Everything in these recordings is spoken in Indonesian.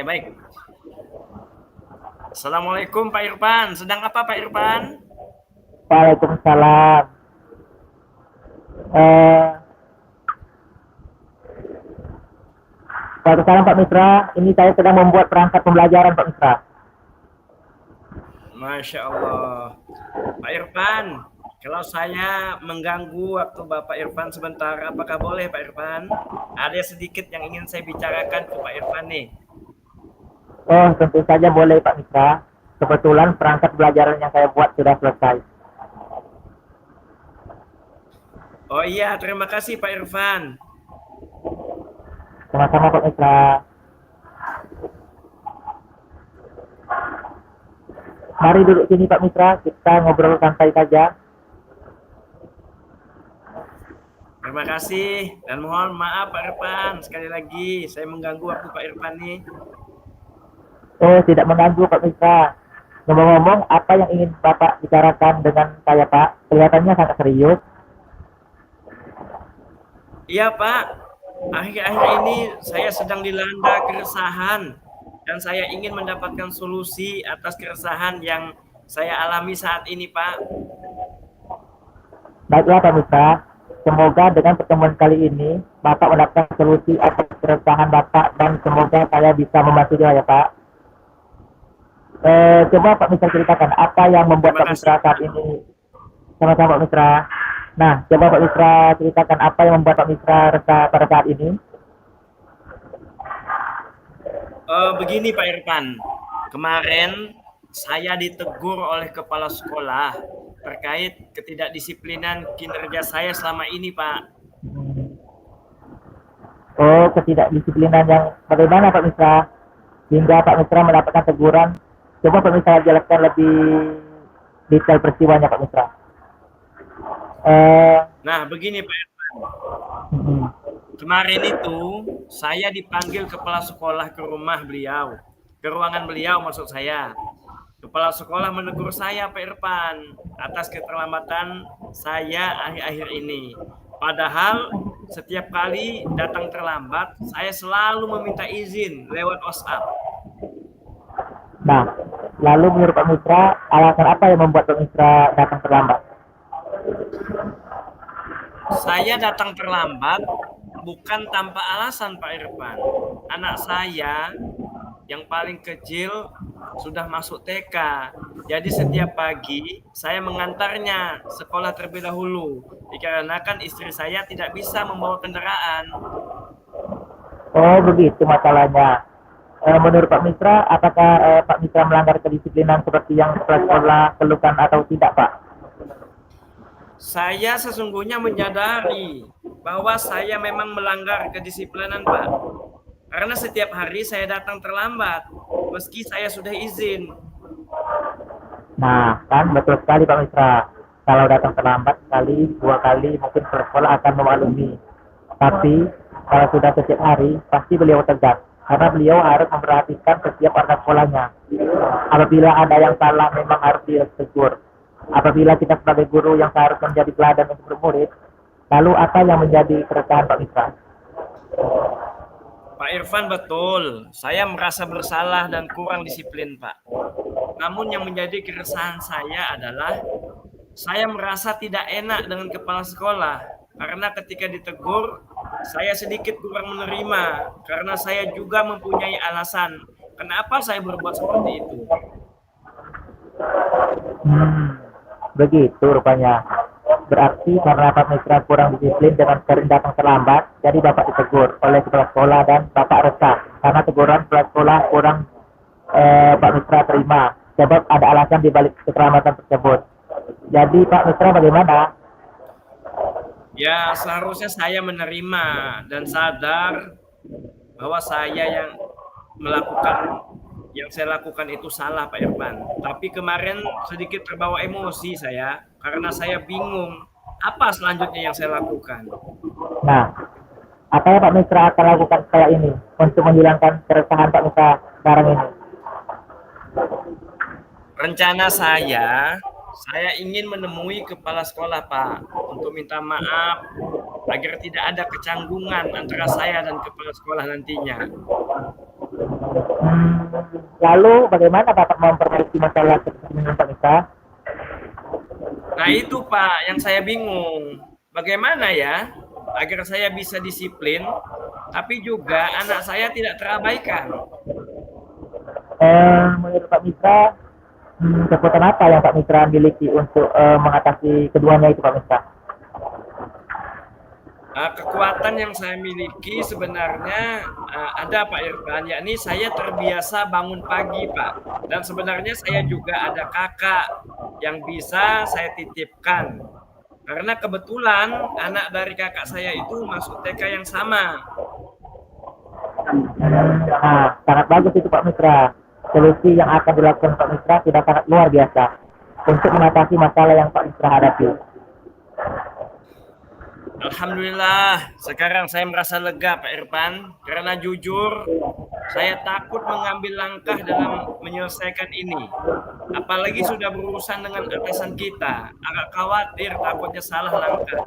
baik. Assalamualaikum Pak Irfan. Sedang apa Pak Irfan? Waalaikumsalam. Eh, Waalaikumsalam Pak Mitra. Ini saya sedang membuat perangkat pembelajaran Pak Mitra. Masya Allah. Pak Irfan, kalau saya mengganggu waktu Bapak Irfan sebentar, apakah boleh Pak Irfan? Ada sedikit yang ingin saya bicarakan ke Pak Irfan nih. Oh, tentu saja boleh Pak Mitra. Kebetulan perangkat pembelajaran yang saya buat sudah selesai. Oh iya, terima kasih Pak Irfan. Sama-sama Pak Mitra. Mari duduk sini Pak Mitra, kita ngobrol santai saja. Terima kasih dan mohon maaf Pak Irfan. Sekali lagi saya mengganggu waktu Pak Irfan nih. Oh, tidak mengganggu Pak Mitra. Ngomong-ngomong, apa yang ingin Bapak bicarakan dengan saya Pak? Kelihatannya sangat serius. Iya Pak, akhir-akhir ini saya sedang dilanda keresahan dan saya ingin mendapatkan solusi atas keresahan yang saya alami saat ini Pak. Baiklah Pak Mitra, semoga dengan pertemuan kali ini Bapak mendapatkan solusi atas keresahan Bapak dan semoga saya bisa membantu juga ya Pak. Coba Pak Mitra ceritakan apa yang membuat Terima Pak kasih Mitra Pak. saat ini sama-sama Pak Mitra. Nah, coba Pak Mitra ceritakan apa yang membuat Pak Mitra resah pada saat ini. Begini Pak Irfan, kemarin saya ditegur oleh kepala sekolah terkait ketidakdisiplinan kinerja saya selama ini Pak. Oh, ketidakdisiplinan yang bagaimana Pak Mitra? Hingga Pak Mitra mendapatkan teguran. Coba Pak Mitra jelaskan lebih detail peristiwanya Pak Mitra. Nah begini Pak Irfan, Hmm. kemarin itu saya dipanggil kepala sekolah ke rumah beliau, ke ruangan beliau maksud saya. Kepala sekolah menegur saya Pak Irfan atas keterlambatan saya akhir-akhir ini. Padahal setiap kali datang terlambat, saya selalu meminta izin lewat WhatsApp. Nah, lalu menurut Pak Mitra, alasan apa yang membuat Pak Mitra datang terlambat? Saya datang terlambat bukan tanpa alasan Pak Irfan. Anak saya yang paling kecil sudah masuk TK. Jadi setiap pagi saya mengantarnya sekolah terlebih dahulu. Dikarenakan istri saya tidak bisa membawa kendaraan. Oh, begitu masalahnya. Menurut Pak Mitra, apakah Pak Mitra melanggar kedisiplinan seperti yang kepala sekolah keluhkan atau tidak, Pak? Saya sesungguhnya menyadari bahwa saya memang melanggar kedisiplinan, Pak. Karena setiap hari saya datang terlambat, meski saya sudah izin. Nah, kan betul sekali Pak Mitra. Kalau datang terlambat sekali, dua kali, mungkin kepala sekolah akan memaklumi. Tapi, kalau sudah setiap hari, pasti beliau tegas. Karena beliau harus memperhatikan setiap anak sekolahnya. Apabila ada yang salah, memang harus ditegur. Apabila kita sebagai guru yang seharusnya menjadi teladan untuk murid, lalu apa yang menjadi keresahan Pak Mitra? Pak Irfan betul, saya merasa bersalah dan kurang disiplin, Pak. Namun yang menjadi keresahan saya adalah saya merasa tidak enak dengan kepala sekolah karena ketika ditegur saya sedikit kurang menerima karena saya juga mempunyai alasan kenapa saya berbuat seperti itu. Begitu rupanya. Berarti karena Pak Mitra kurang disiplin dengan sering datang terlambat, jadi Bapak ditegur oleh kepala sekolah dan Bapak resah karena teguran kepala sekolah kurang Pak Mitra terima. Sebab ada alasan di balik keterlambatan tersebut. Jadi Pak Mitra bagaimana? Ya seharusnya saya menerima dan sadar bahwa saya yang saya lakukan itu salah Pak Irfan. Tapi kemarin sedikit terbawa emosi saya karena saya bingung apa selanjutnya yang saya lakukan. Nah, apa yang Pak Mitra akan lakukan setelah ini untuk menghilangkan keresahan Pak Mitra sekarang ini? Rencana saya ingin menemui kepala sekolah Pak untuk minta maaf agar tidak ada kecanggungan antara saya dan kepala sekolah nantinya. Hmm, lalu bagaimana Bapak memperbaiki masalah kedisiplinan Pak Mitra? Nah itu Pak, yang saya bingung. Bagaimana ya agar saya bisa disiplin, tapi juga anak saya tidak terabaikan? Menurut Pak Mitra, kekuatan apa yang Pak Mitra miliki untuk mengatasi keduanya itu Pak Mitra? Kekuatan yang saya miliki sebenarnya ada Pak Irfan, yakni saya terbiasa bangun pagi Pak. Dan sebenarnya saya juga ada kakak yang bisa saya titipkan. Karena kebetulan anak dari kakak saya itu masuk TK yang sama. Nah, sangat bagus itu Pak Mitra. Solusi yang akan dilakukan Pak Mitra sudah sangat luar biasa untuk mengatasi masalah yang Pak Mitra hadapi. Alhamdulillah, sekarang saya merasa lega Pak Irfan, karena jujur saya takut mengambil langkah dalam menyelesaikan ini. Apalagi sudah berurusan dengan atasan kita, agak khawatir takutnya salah langkah.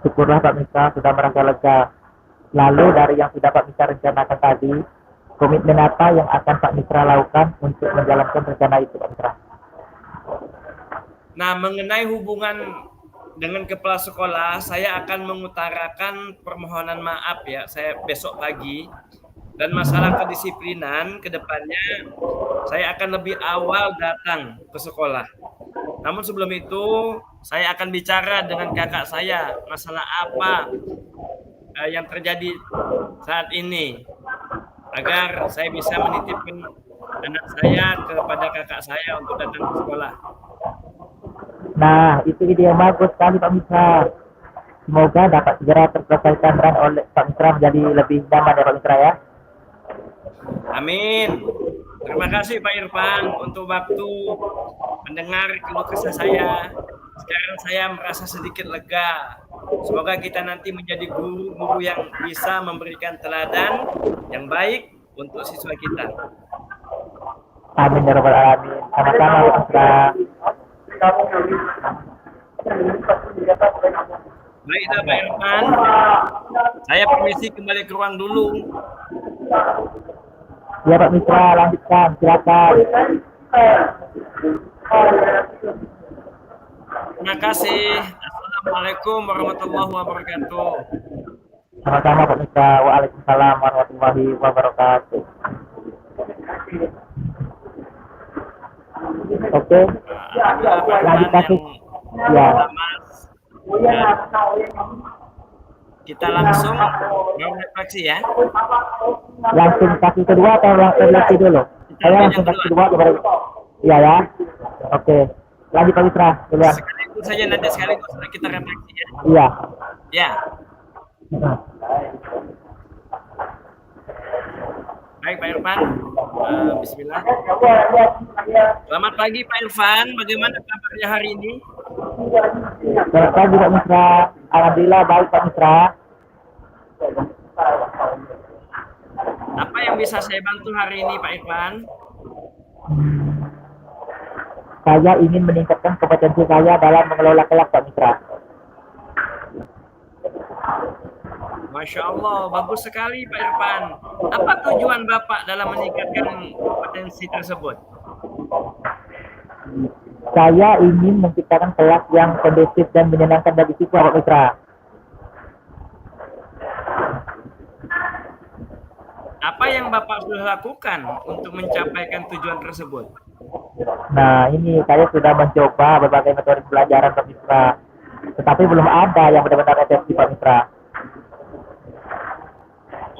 Syukurlah Pak Mitra sudah merasa lega. Lalu dari yang sudah Pak Mitra rencanakan tadi, komitmen apa yang akan Pak Mitra lakukan untuk menjalankan rencana itu Pak Mitra? Nah, mengenai hubungan dengan kepala sekolah, saya akan mengutarakan permohonan maaf ya, saya besok pagi. Dan masalah kedisiplinan ke depannya, saya akan lebih awal datang ke sekolah. Namun sebelum itu, saya akan bicara dengan kakak saya masalah apa yang terjadi saat ini, agar saya bisa menitipkan anak saya kepada kakak saya untuk datang ke sekolah. Nah, itu ide yang bagus sekali Pak Mitra. Semoga dapat segera terselesaikan dan oleh Pak Mitra menjadi lebih nyaman ya Pak Mitra ya. Amin. Terima kasih Pak Irfan untuk waktu mendengar keluh kesah saya. Sekarang saya merasa sedikit lega. Semoga kita nanti menjadi guru-guru yang bisa memberikan teladan yang baik untuk siswa kita. Amin ya rabbal alamin. Sama-sama Pak Mitra. Baiklah Pak Irfan, saya permisi kembali ke ruang dulu. Ya Pak Mitra, lanjutkan, silakan. Terima kasih. Assalamualaikum warahmatullahi wabarakatuh. Sama-sama Pak Mitra. Waalaikumsalam warahmatullahi wabarakatuh. Oke, lanjut kasus. Ya, Kita langsung refleksi ya. langsung kasus kedua atau refleksi dulu? Saya langsung kasus kedua baru. Iya ya. Oke, lanjut Pak Mitra duluan. Sekaligus saja nanti sekaligus kita refleksi ya. Iya. Ya. Baik Pak Irfan, Bismillah. Selamat pagi Pak Irfan, bagaimana kabarnya hari ini? Selamat pagi Pak Mitra. Alhamdulillah baik Pak Mitra. Apa yang bisa saya bantu hari ini Pak Irfan? Saya ingin meningkatkan kompetensi saya dalam mengelola kelas Pak Mitra. Masya Allah, bagus sekali Pak Irfan. Apa tujuan Bapak dalam meningkatkan kompetensi tersebut? Saya ingin menciptakan kelas yang kondusif dan menyenangkan bagi siswa Pak Mitra. Apa yang Bapak sudah lakukan untuk mencapaikan tujuan tersebut? Nah, ini saya sudah mencoba berbagai metode pelajaran Pak Mitra. Tetapi belum ada yang benar-benar efektif Pak Mitra.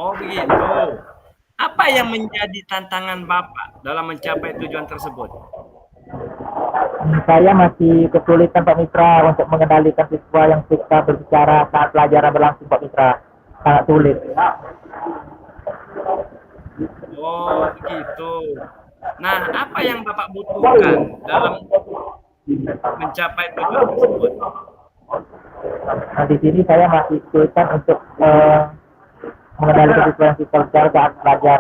Oh begitu. Apa yang menjadi tantangan Bapak dalam mencapai tujuan tersebut? Saya masih kesulitan Pak Mitra untuk mengendalikan siswa yang suka berbicara saat pelajaran berlangsung Pak Mitra. Sangat sulit. Oh begitu. Nah, apa yang Bapak butuhkan dalam mencapai tujuan tersebut? Nah, di sini saya masih kesulitan untuk mengendalikan siswa yang suka berbicara saat belajar.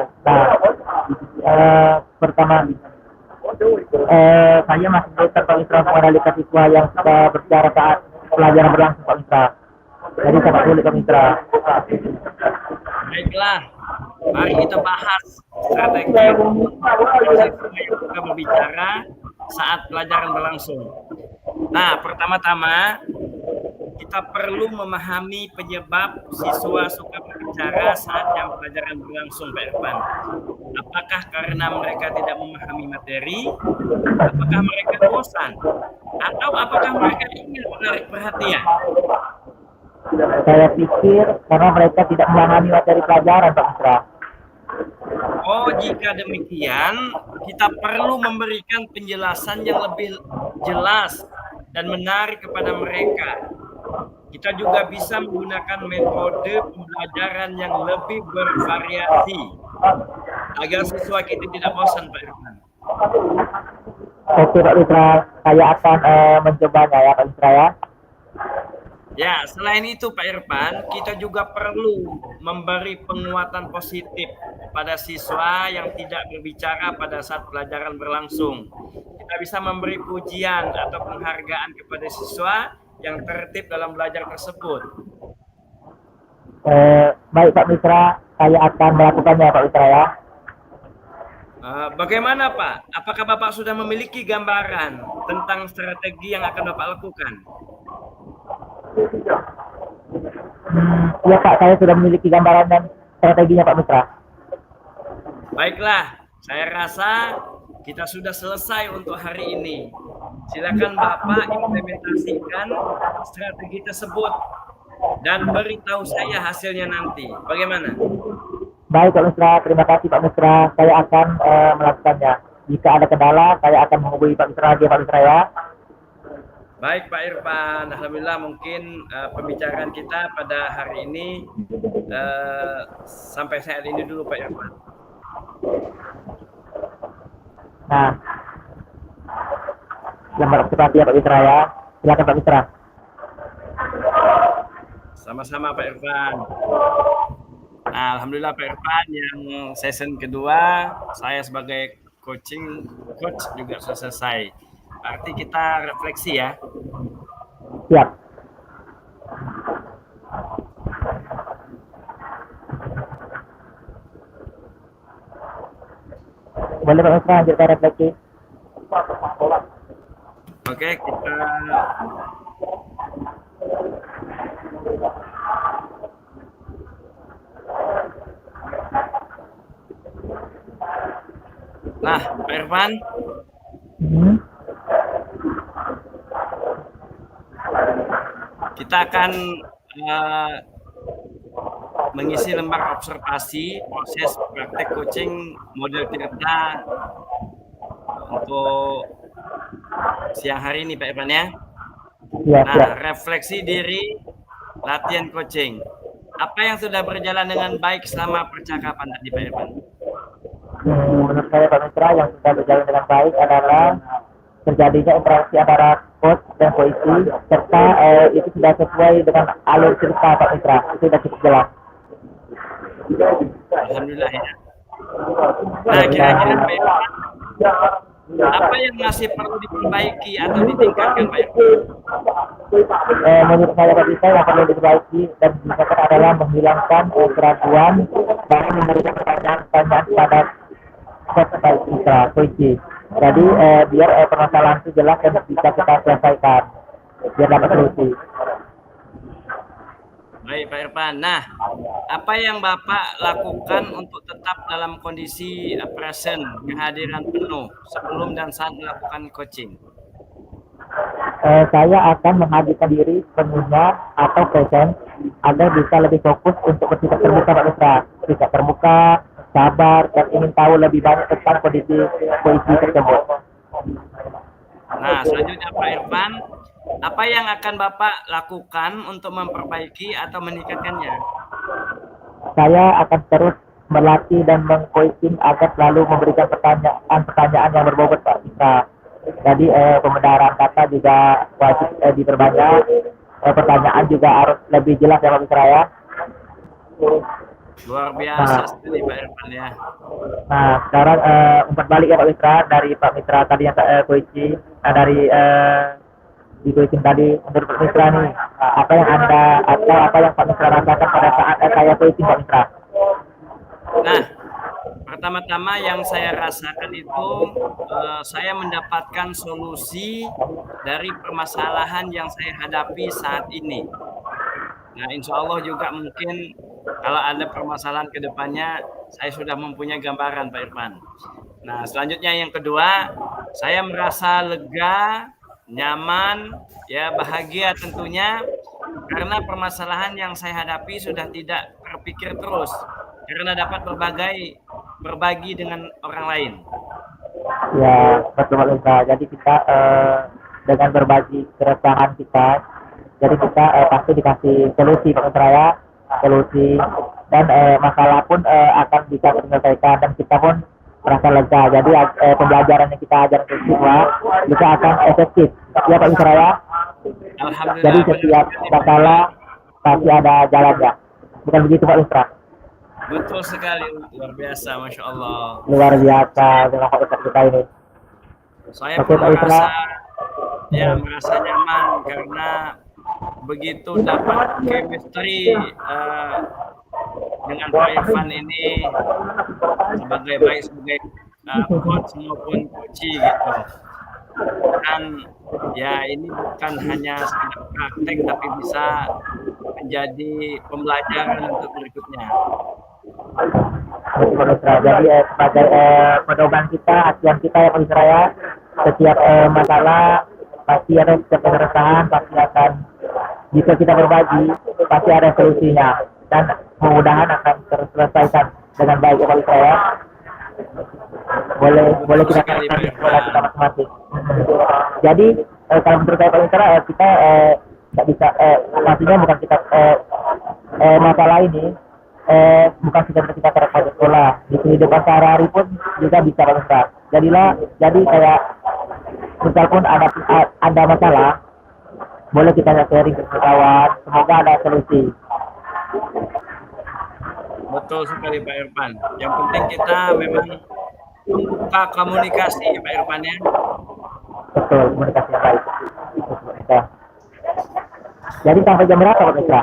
Nah, pertama, saya masih kesulitan Pak Mitra mengendalikan siswa yang suka berbicara saat pelajaran berlangsung Pak Mitra. Jadi sangat sulit Pak Mitra. Baiklah, Mari kita bahas strategi untuk siswa yang suka berbicara saat pelajaran berlangsung. Nah, pertama-tama kita perlu memahami penyebab siswa suka berbicara saat jam pelajaran berlangsung, Pak Irfan. Apakah karena mereka tidak memahami materi? Apakah mereka bosan? Atau apakah mereka ingin menarik perhatian? Saya pikir karena mereka tidak memahami materi pelajaran, Pak Mitra. Oh, jika demikian, kita perlu memberikan penjelasan yang lebih jelas dan menarik kepada mereka. Kita juga bisa menggunakan metode pembelajaran yang lebih bervariasi agar siswa kita tidak bosan, Pak Irfan. Oke, Pak Mitra, saya akan mencobanya ya, Pak Mitra ya. Ya, selain itu Pak Irfan, kita juga perlu memberi penguatan positif pada siswa yang tidak berbicara pada saat pelajaran berlangsung. Kita bisa memberi pujian atau penghargaan kepada siswa yang tertib dalam belajar tersebut. Baik Pak Mitra, saya akan melakukannya Pak Mitra ya. Bagaimana Pak? Apakah Bapak sudah memiliki gambaran tentang strategi yang akan Bapak lakukan? Ya Pak, saya sudah memiliki gambaran dan strateginya Pak Mitra. Baiklah, saya rasa kita sudah selesai untuk hari ini. Silakan Bapak implementasikan strategi tersebut dan beritahu saya hasilnya nanti. Bagaimana? Baik Pak Mitra, terima kasih Pak Mitra. Saya akan melakukannya. Jika ada kendala, saya akan menghubungi Pak Mitra lagi Pak Mitra ya. Baik Pak Irfan, alhamdulillah mungkin pembicaraan kita pada hari ini sampai saat ini dulu Pak Irfan. Nah, selamat berparti ya Pak Mitra ya. Silakan Pak Mitra. Sama-sama Pak Irfan. Nah, alhamdulillah Pak Irfan, yang season kedua saya sebagai coach juga sudah selesai. Berarti kita refleksi ya. Siap. Boleh Pak Mitra, lanjutkan refleksi. Oke, kita Nah, Pak Irfan, kita akan mengisi lembar observasi proses praktek coaching model Tirta untuk siang hari ini Pak Irfan ya. Siap, Nah, siap. refleksi diri latihan coaching. Apa yang sudah berjalan dengan baik selama percakapan tadi Pak Irfan? Menurut saya Pak Mitra, yang sudah berjalan dengan baik adalah terjadinya interaksi antara coach dan puisi, serta itu sudah sesuai dengan alur cerita Pak Mitra. Itu sudah cukup jelas. Alhamdulillah ya. Nah, kira-kira Pak Irfan, apa yang masih perlu diperbaiki atau ditingkatkan Pak Irfan? Menurut saya Pak Mitra, yang perlu diperbaiki dan ditingkatkan adalah menghilangkan keraguan dan memberikan pertanyaan-pertanyaan pada coach Pak Mitra, puisi. Jadi biar permasalahan itu jelas dan bisa kita selesaikan biar dapat solusi. Baik Pak Irfan. Nah, apa yang Bapak lakukan untuk tetap dalam kondisi present, kehadiran penuh sebelum dan saat melakukan coaching? Saya akan menghadirkan diri penuhnya atau present agar bisa lebih fokus untuk bersikap terbuka Pak Mitra. Sikap terbuka, sabar, dan ingin tahu lebih banyak tentang kondisi puisi tersebut. Nah, selanjutnya Pak Irfan, apa yang akan Bapak lakukan untuk memperbaiki atau meningkatkannya? Saya akan terus melatih dan meng-coaching agar selalu memberikan pertanyaan-pertanyaan yang berbobot Pak Mitra. Jadi pembenaran kata juga wajib diperbanyak. Pertanyaan juga harus lebih jelas ya Pak Mitra ya. Luar biasa sekali Pak Irfan ya. Nah, sekarang umpat balik ya Pak Mitra dari Pak Mitra tadi yang coaching dari di coaching tadi. Menurut Pak Mitra nih, apa yang Anda atau apa yang Pak Mitra rasakan pada saat saya coaching Pak Mitra? Nah, pertama-tama yang saya rasakan itu, saya mendapatkan solusi dari permasalahan yang saya hadapi saat ini. Nah, insya Allah juga mungkin kalau ada permasalahan ke depannya, saya sudah mempunyai gambaran, Pak Irfan. Nah, selanjutnya yang kedua, saya merasa lega, nyaman, ya bahagia tentunya karena permasalahan yang saya hadapi sudah tidak terpikir terus, karena dapat berbagi dengan orang lain. Ya, betul Pak Indra. Jadi kita dengan berbagi keresahan kita, jadi kita pasti dikasih solusi Pak Indra ya, solusi dan masalah pun akan bisa diselesaikan dan kita pun merasa lega. Jadi pembelajaran yang kita ajarkan ke siswa juga akan efektif. Ya Pak Indra ya. Jadi Alhamdulillah, benar setiap sekali, Pak masalah Irfan. pasti ada jalannya. Bukan begitu Pak Indra? Betul sekali, luar biasa, Masya Allah. Luar biasa dengan Pak Indra kita ini. Saya Oke pun Pak Indra. merasa nyaman karena begitu dapat chemistry dengan Pak Irfan ini sebagai coach maupun coach gitu. Dan ya ini bukan hanya sekedar praktek tapi bisa menjadi pembelajaran untuk berikutnya. Jadi sebagai pedoman kita, acuan kita ya Pak Isra ya, setiap masalah pasti ada setiap keresahan, pasti akan jika kita berbagi pasti ada solusinya dan mudah-mudahan akan terselesaikan dengan baik ya Pak Isra ya. Boleh kita Sekali, teruskan Pak di sekolah kita Irfan. masing-masing. Jadi kalau menurut saya Pak Isra kita nggak bisa pastinya bukan kita masalah ini bukan kita terhadap sekolah di kehidupan sehari-hari pun juga bisa besar. Jadi kayak misal pun ada masalah, boleh kita sharing ke kawan, semoga ada solusi. Betul sekali Pak Irfan. Yang penting kita memang membuka komunikasi Pak Irfan ya. Betul, komunikasi yang baik. Betul. Jadi sampai jam berapa Pak Mitra?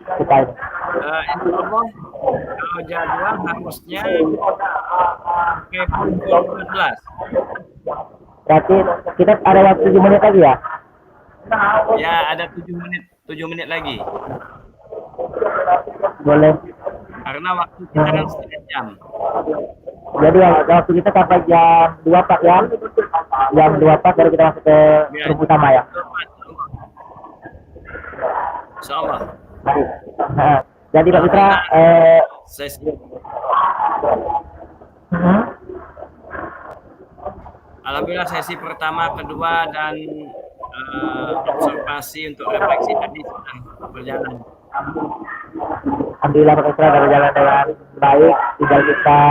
Kita ini. Insya Allah kalau jadwal harusnya sampai pukul 14. Berarti kita ada waktu 7 menit lagi ya? Ya ada 7 menit lagi. Boleh. Karena waktu kita kan setengah jam. Jadi waktu kita sampai jam 2 Pak ya? Jam 2 Pak baru kita masuk ke grup utama ya? Insya Allah. Baik. Nah, jadi Pak Mitra, Sesi. Alhamdulillah sesi pertama, kedua dan observasi untuk refleksi tadi sedang berjalan. Alhamdulillah Pak Mitra sudah berjalan dengan baik. Tinggal kita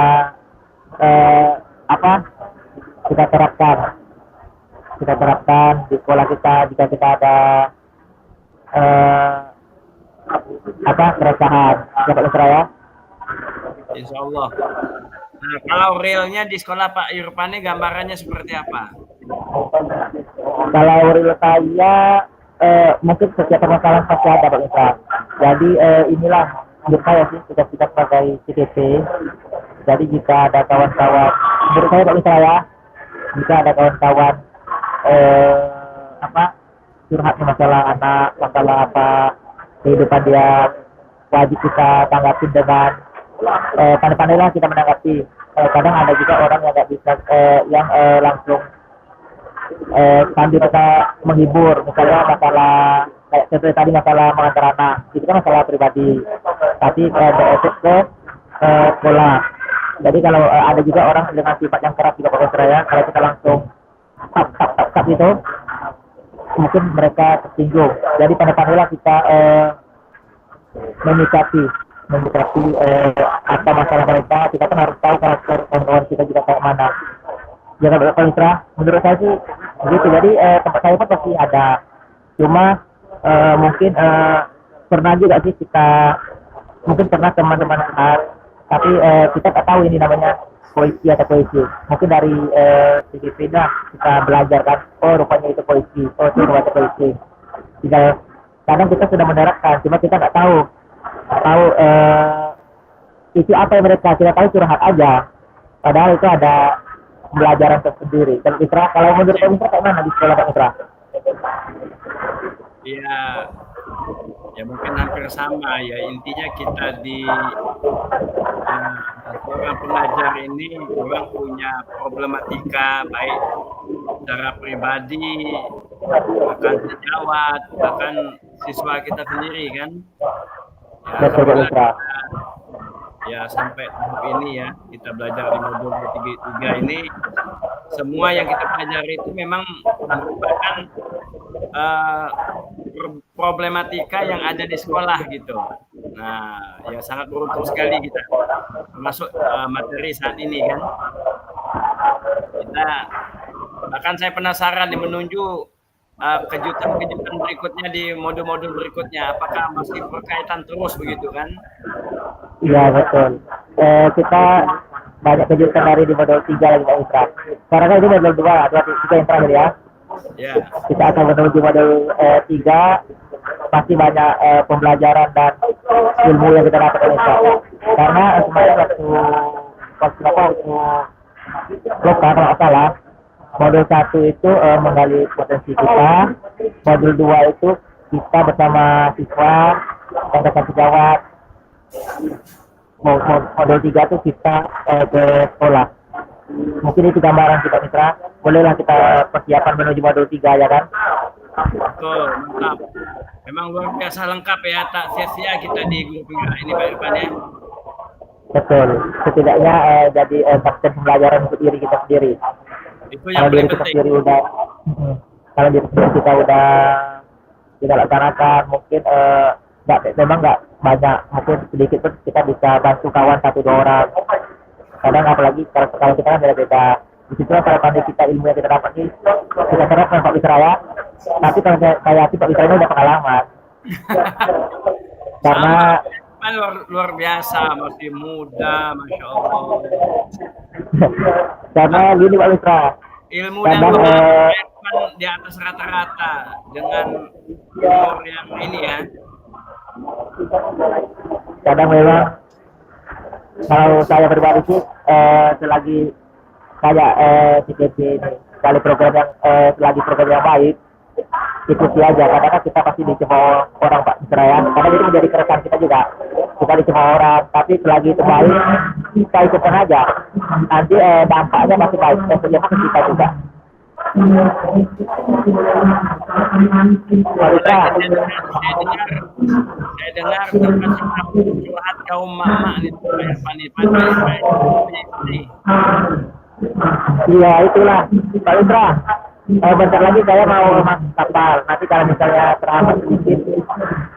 kita terapkan di sekolah kita jika kita ada keresahan ya Pak Mitra ya. Insya Allah. Nah, kalau realnya di sekolah Pak Irfan ini gambarannya seperti apa? Kalau real saya mungkin setiap permasalahan pasti ada Pak Mitra. Jadi inilah menurut saya sih kita sebagai CDP. Jadi jika ada kawan-kawan, menurut saya Pak Mitra ya, jika ada kawan-kawan curhat masalah anak, masalah apa kehidupan dia, wajib kita tanggapi dengan pandai-pandailah kita menanggapi. Kadang ada juga orang yang nggak bisa langsung sambil kita menghibur, misalnya masalah kayak contoh tadi masalah mengantar anak, itu kan masalah pribadi, tapi berefek ke sekolah. Jadi kalau ada juga orang dengan sifat yang keras juga Pak Seraya, kalau kita langsung tap gitu, mungkin mereka tersinggung. Jadi pandai-pandailah kita menyikapi apa masalah mereka. Kita kan harus tahu kawan-kawan kita juga kayak mana. Jangan berkontra. Menurut saya sih begitu. Jadi tempat saya pun pasti ada. Cuma mungkin pernah juga sih kita mungkin pernah teman-teman tapi kita tak tahu ini namanya puisi atau puisi. Mungkin dari segi beda kita belajar kan. Oh rupanya itu puisi. Oh itu rupanya puisi. Kadang kita sudah menerapkan, cuma kita nggak tahu isi apa yang mereka kita tahu curhat aja. Padahal itu ada pembelajaran tersendiri. Dan Isra, kalau menurut Pak Isra kayak mana di sekolah Pak Isra? Ya, ya mungkin hampir sama ya. Intinya kita di seorang pengajar ini orang punya problematika baik secara pribadi, bahkan sejawat, bahkan siswa kita sendiri kan. Ya, Betul Pak Isra. ya sampai tahap ini ya kita belajar di modul 3 ini, semua yang kita pelajari itu memang merupakan problematika yang ada di sekolah gitu. Nah, ya sangat beruntung sekali kita masuk materi saat ini kan. Kita bahkan saya penasaran nih menunggu kejutan-kejutan berikutnya di modul-modul berikutnya. Apakah masih berkaitan terus begitu kan? Iya betul. Kita banyak kejutan dari di modul 3 lagi Pak Isra. Sekarang kan ini modul 2, 3 yang terakhir ya. Ya. Kita akan menuju modul 3, pasti banyak pembelajaran dan ilmu yang kita dapat dari sana. Karena sebenarnya waktu lokal kalau nggak salah, modul 1 itu menggali potensi kita, modul 2 itu kita bersama siswa dan rekan sejawat, modul 3 itu kita ke sekolah. Mungkin itu gambaran kita Mitra. Bolehlah kita persiapan menuju modul 3 ya kan? Betul, mantap. Memang luar biasa lengkap ya, tak sia-sia kita di grup ini Pak Irfan ya. Betul. Setidaknya jadi kapten pembelajaran untuk diri kita sendiri. Itu yang Kalau diri paling kita penting. sendiri udah, kalau diri sendiri kita udah tidak laksanakan, mungkin memang nggak banyak, mungkin sedikit pun kita bisa bantu kawan 1-2 orang. Kadang apalagi kalau kita kan beda-beda. Di situ kalau pandai kita ilmu yang kita dapat ini kita terapkan Pak Isra ya. Tapi kalau saya yakin Pak Isra ini udah pengalaman. Karena Kan luar biasa, masih muda, masya Allah. karena gini Pak Isra. Ilmu dan pengalaman di atas rata-rata dengan umur yang ini ya. Kadang memang kalau saya pribadi sih selagi saya CPC ini kali program yang selagi program yang baik ikuti aja, karena kan kita pasti dicemooh orang Pak Isra ya, karena itu menjadi keresahan kita juga, kita dicemooh orang, tapi selagi itu baik kita ikutin aja, nanti dampaknya masih baik dan terjadi ke kita juga. Pak Isra, Saya dengar tentang curhat kaum mama nih Pak Irfan ini. iya itulah Pak Isra. Bentar lagi saya mau masuk kapal. Nanti kalau misalnya terhambat sedikit,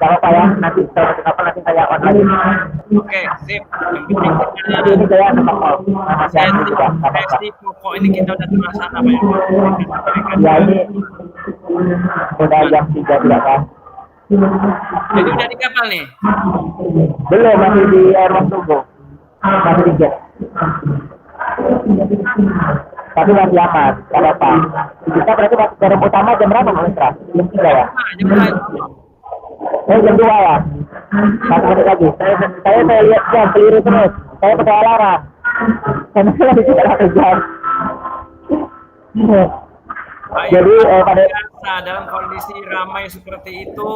gak apa ya. Nanti saya masuk kapal, nanti saya on lagi. Oke, sip. Yang penting Nanti ini saya ada kapal. Nama saya juga. sesi pokok ini kita udah terlaksana Pak Irfan. Ya ini udah jam 3 juga kan. Jadi udah di kapal nih? Belum, masih di ruang tunggu. Masih di jet. Tapi masih aman, gak apa-apa. Kita berarti masuk ke rumah utama jam berapa Pak Isra? Jam 3 ya? Jam 2 ya? 1 menit lagi. Saya lihat jam, keliru terus. Saya pakai alarm. Karena saya tidak ada jam. Jadi pada dalam kondisi ramai seperti itu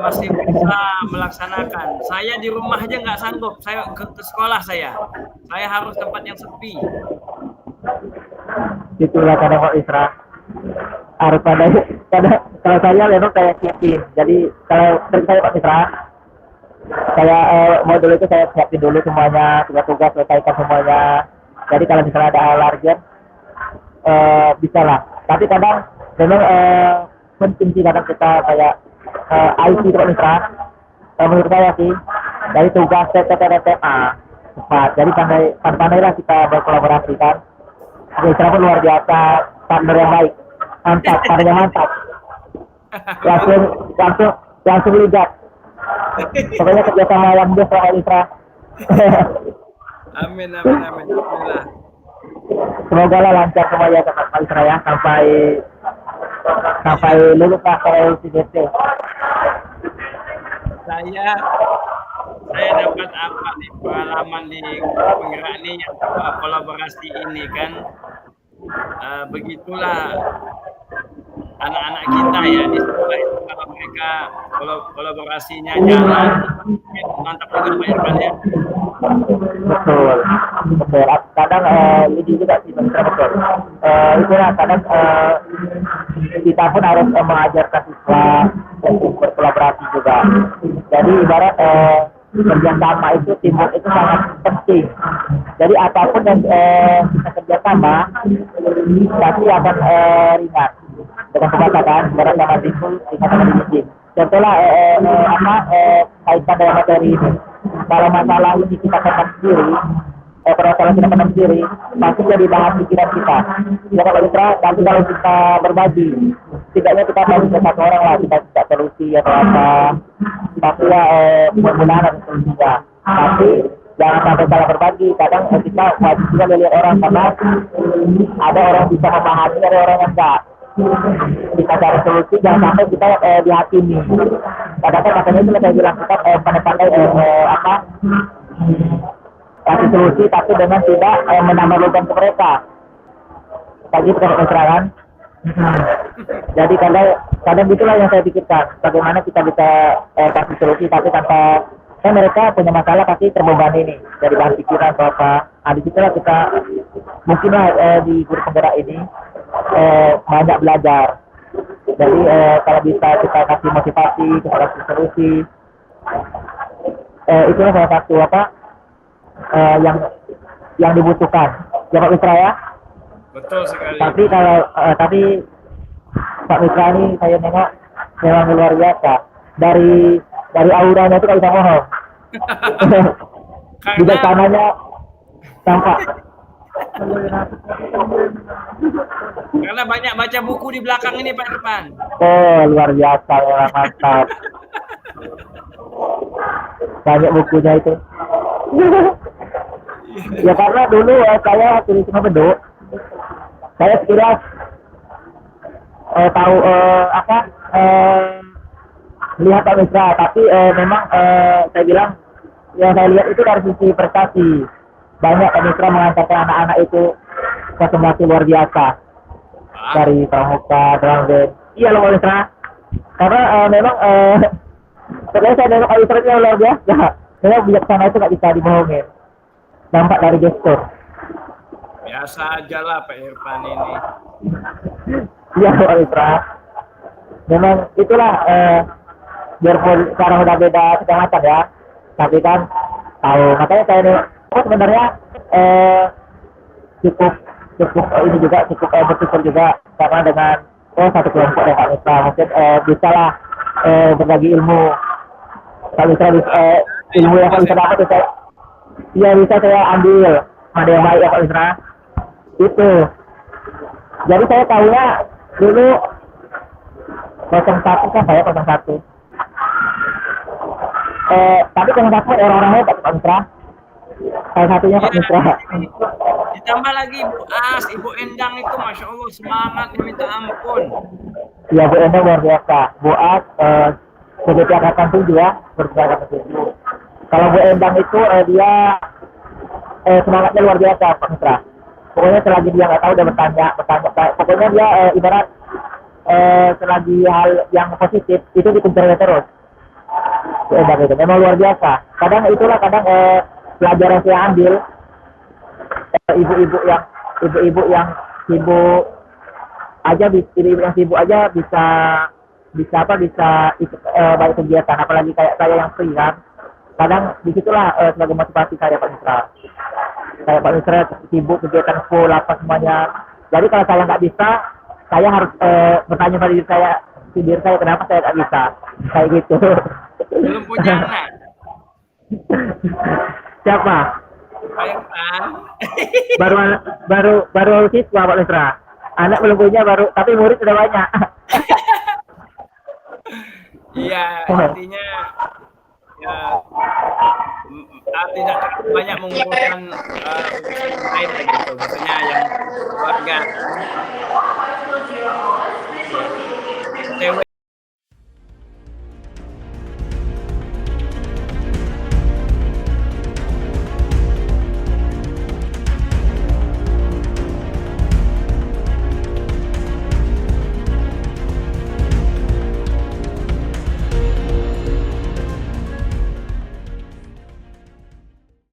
masih bisa melaksanakan. Saya di rumah aja nggak sanggup. Saya ke sekolah saya harus tempat yang sepi. itulah kadang Pak Isra harus pada kalau saya memang kayak siapin. Jadi kalau saya Pak Isra, saya modul itu saya siapin dulu semuanya, tugas-tugas selesaikan semuanya. Jadi kalau misalnya ada hal urgent bisa lah. Tapi kadang memang penting sih kadang kita kayak IT Pak Isra. Menurut saya sih dari tugas TTTMA cepat. Jadi pandai-pandailah kita berkolaborasi kan. Isra pun luar biasa, partner yang baik, mantap, partnernya mantap. Langsung ligat. Pokoknya kerjasama yang best Pak Isra. Amin. Alhamdulillah. Semoga lah lancar semuanya Pak Isra ya, sampai lulus lah kalau CDT. saya dapat apa nih pengalaman di penggerak nih kolaborasi ini kan, begitulah anak-anak kita ya di sekolah itu kalau mereka kolaborasinya jalan, mantap juga Pak Irfan ya. Betul, betul. Kadang ini juga sih betul. Itulah kadang kita pun harus mengajarkan siswa untuk berkolaborasi juga. Jadi ibarat kerjasama itu, teamwork itu sangat penting. Jadi apapun yang kita kerjasama pasti akan ringan. Dengan kata-kata ibarat sama timbul dikatakan izin. Contohlah kaitan dengan materi ini. Kalau masalah ini kita pendam sendiri, permasalahan kita pendam sendiri, pasti jadi bahan pikiran kita. Ya kalau kita, nanti kalau kita berbagi, tidaknya kita bagi ke satu orang lah, kita tidak solusi atau apa. Tapi ya mudah-mudahan ada solusinya. Tapi jangan sampai salah berbagi. Kadang kita wajib juga melihat orang, karena ada orang bisa memahami, ada orang yang enggak. Kita cari solusi, jangan sampai kita dihakimi. Kadang-kadang makanya itu saya bilang kita pandai-pandai kasih solusi, tapi dengan tidak menambah beban ke mereka. Tadi keterangan. Jadi kadang itulah yang saya pikirkan. Bagaimana kita bisa kasih solusi, tapi tanpa mereka punya masalah pasti terbebani nih dari bahan pikiran atau apa. Di situlah kita mungkinlah di guru penggerak ini banyak belajar. Jadi kalau bisa kita kasih motivasi, kita kasih solusi, itulah salah satu yang dibutuhkan. Ya Pak Mitra ya. Betul sekali. Tapi Pak Mitra ini saya nengok memang luar biasa. Dari auranya itu nggak bisa bohong. Bijaksananya tampak. Karena banyak baca buku di belakang ini Pak Irfan. Oh, luar biasa, memang mantap. Banyak bukunya itu. Ya karena dulu saya waktu di Beduk, saya sekilas tahu melihat Pak Mitra, tapi memang saya bilang yang saya lihat itu dari sisi prestasi. Banyak Pak Mitra mengantarkan anak-anak itu ke prestasi luar biasa dari pramuka, drum band. Iya loh Pak Mitra, karena memang sebenarnya saya nengok Pak Mitra itu luar biasa. Saya bijaksana itu nggak bisa dibohongin. Nampak dari gestur. Biasa aja lah Pak Irfan ini. Iya Pak Mitra. Memang itulah biarpun sekarang udah beda kecamatan ya, tapi kan tahu. Makanya saya nih sebenarnya cukup ini juga cukup bersyukur juga karena dengan satu kelompok ya Pak Mitra mungkin bisa lah berbagi ilmu. Pak Mitra ilmu yang Pak Mitra dapat bisa saya ambil ada yang baik ya Pak Mitra. Itu. Jadi saya tahunya dulu 01 kan saya 01. Tapi 01 orang-orangnya Pak Mitra. Salah satunya Pak Mitra. Ditambah lagi Bu As, Ibu Endang itu Masya Allah semangatnya minta ampun. Ya Bu Endang luar biasa. Bu As PDP Angkatan 7 ya, bersedia Angkatan 7. Kalau Bu Endang itu dia semangatnya luar biasa Pak Mitra. Pokoknya selagi dia nggak tahu dia bertanya. Pokoknya dia ibarat selagi hal yang positif itu dikejar terus. Bu Endang itu memang luar biasa. Kadang pelajaran saya ambil ibu-ibu yang sibuk aja bisa ikut banyak kegiatan, apalagi kayak saya yang free kan. Kadang disitulah sebagai motivasi saya Pak Mitra. Kayak Pak Mitra sibuk kegiatan full apa semuanya. Jadi kalau saya nggak bisa, saya harus bertanya pada diri saya kenapa saya nggak bisa. Kayak gitu. Belum punya anak. Siapa? Pak Irfan. baru siswa Pak Mitra. Anak belum punya tapi murid sudah banyak. Iya, artinya ya tidak banyak menguruskan urusan lain gitu. Misalnya yang keluarga